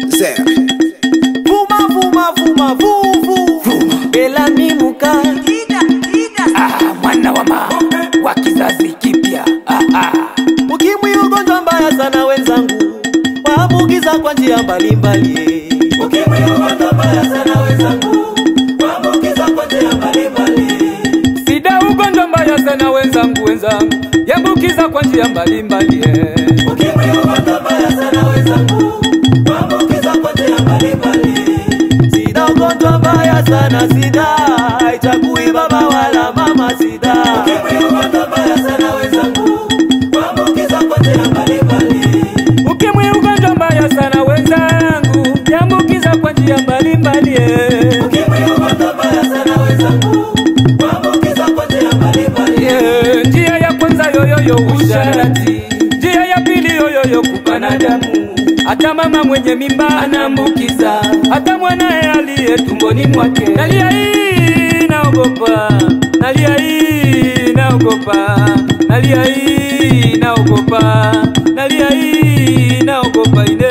Zero. Fuma, fuma, fuma, vuvu. Bela mimuka. Mwana wa kizazi kipya. Ukimwi ugonjwa mbaya sana wenzangu, waambukiza kwa njia mbalimbali. Ukimwi ugonjwa mbaya sana wenzangu, waambukiza kwa njia mbalimbali. Sida ugonjwa mbaya sana wenzangu, yaambukiza kwa njia mbalimbali. Ukimwi ugonjwa mbaya sana wenzangu, waambukiza kwa njia mbalimbali. Sida ugonjwa mbaya sana, sida haichagui baba wala mama, sida. Ukimwi ugonjwa mbaya sana wenzangu, waambukiza kwa njia mbalimbali. Ukimwi ugonjwa mbaya sana wenzangu, yaambukiza kwa njia mbalimbali. Ukimwi ugonjwa mbaya sana wenzangu, waambukiza kwa njia mbalimbali. Njia ya kwanza yoyoyo usharati, njia ya pili yoyoyo kukana damu. Hata mama mwenye mimba anaambukiza, hata mwanae aliye tumboni mwake. Nalia hii naogopa, nalia hii naogopa, nalia hii naogopa, nalia hii naogopa ine.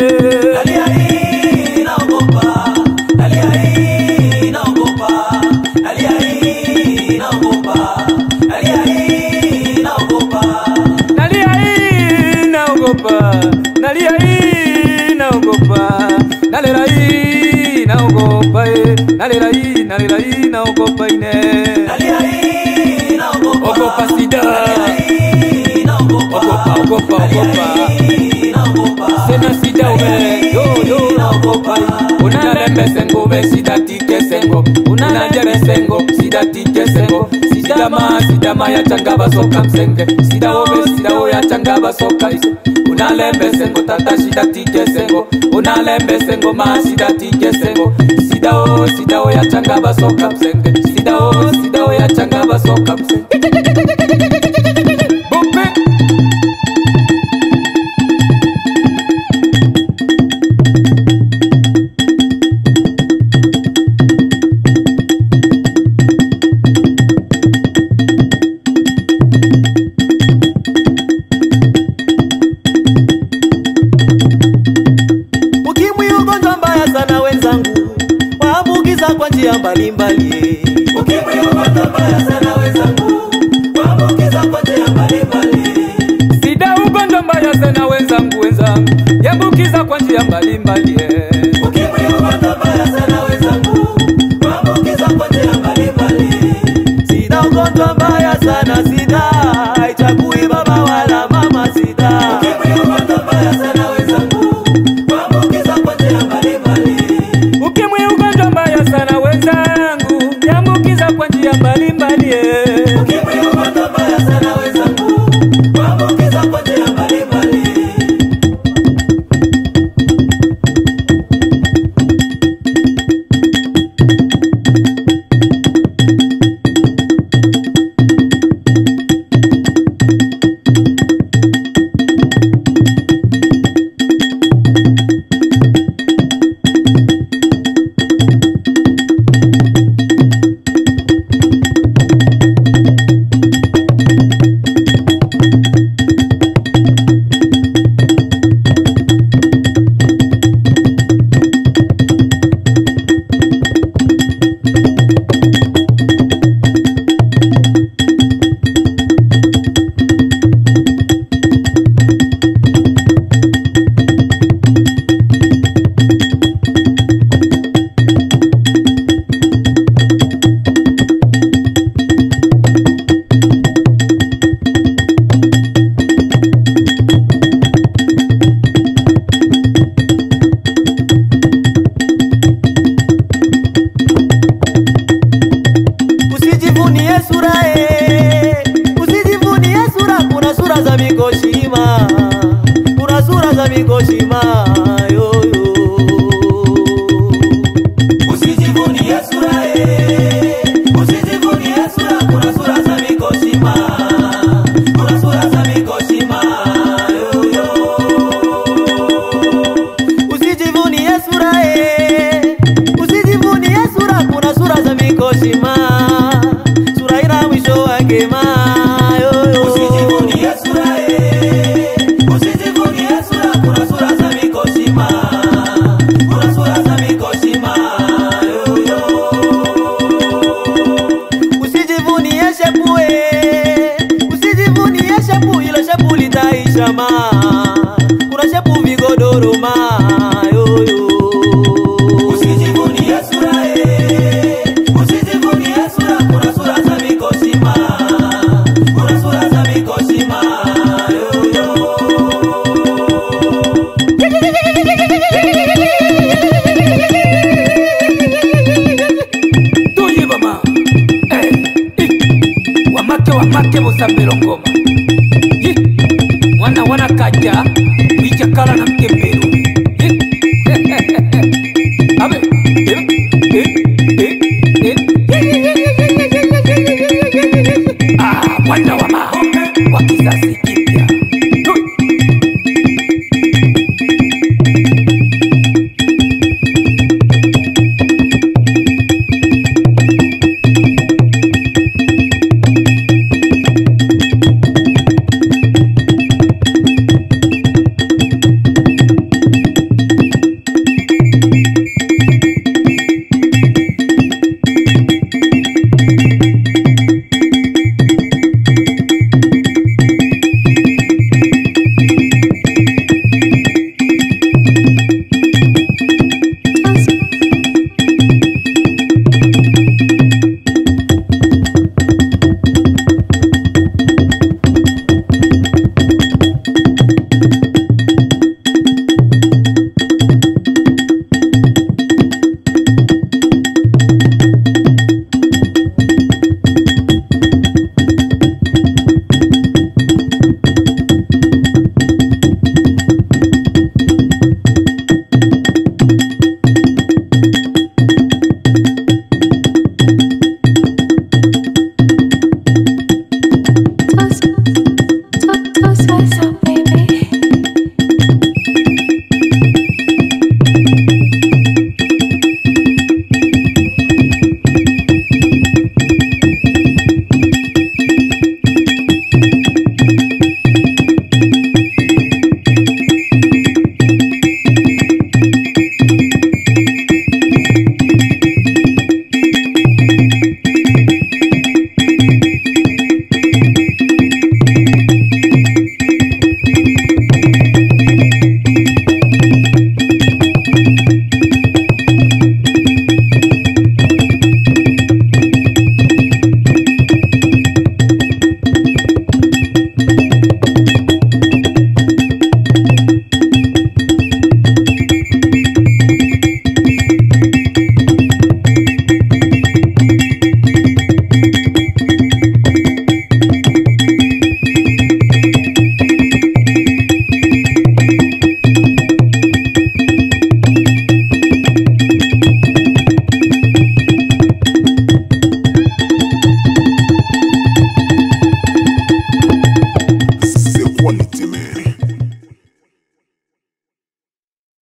Nalia hii naogopa, nalia hii naogopa, nalia hii naogopa, nalia hii naogopa, nalia hii naogopa, nalia hii naogopa, nalela hii naogopa, nalela hii naogopa ine. nalia hii naogopa, Ogopa sida, naogopa, ogopa. naogopa, Sena sida ube, yo naogopa. Unalembe sengo be sida tike sengo, unajere sengo sida tike sengo. Sida ma ya changaba soka msenge, sida o ya changaba soka iso. Unalembe sengo tata sida tike sengo, unalembe sengo ma sida tike sengo. Sida o ya changaba soka msenge, sida o ya changaba soka msenge. Ukimwi ugonjwa mbaya sana wenzangu, waambukiza kwa njia mbalimbali. Ukimwi ugonjwa mbaya sana wenzangu, waambukiza kwa njia mbalimbali. Sida ugonjwa mbaya sana wenzangu, yaambukiza kwa njia mbalimbali. Ukimwi ugonjwa mbaya sana wenzangu, waambukiza kwa njia mbalimbali. Sida ugonjwa mbaya sana, sida haichagui baba wala mama, sida. Ukimwi ugonjwa mbaya sana wenzangu, waambukiza kwa njia mbalimbali. Ukimwi ugonjwa mbaya sana wenzangu, yaambukiza kwa njia mbalimbali. Ukimwi ugonjwa mbaya sana wenzangu, waambukiza kwa njia mbalimbali. Usijivunie sura usijivunie sura, kuna sura za mikoshima, kuna sura za mikoshima yoyo. Usijivunie sura usijivunie sura, kuna sura za mikoshima, kuna sura za mikoshima yoyo. Usijivunie sura usijivunie sura, kuna sura za mikoshima, sura ina mwisho wake ma yoyo. Usijivunie sura, usijivunie sura, kuna sura za mikoshima, ake busambiro ngoma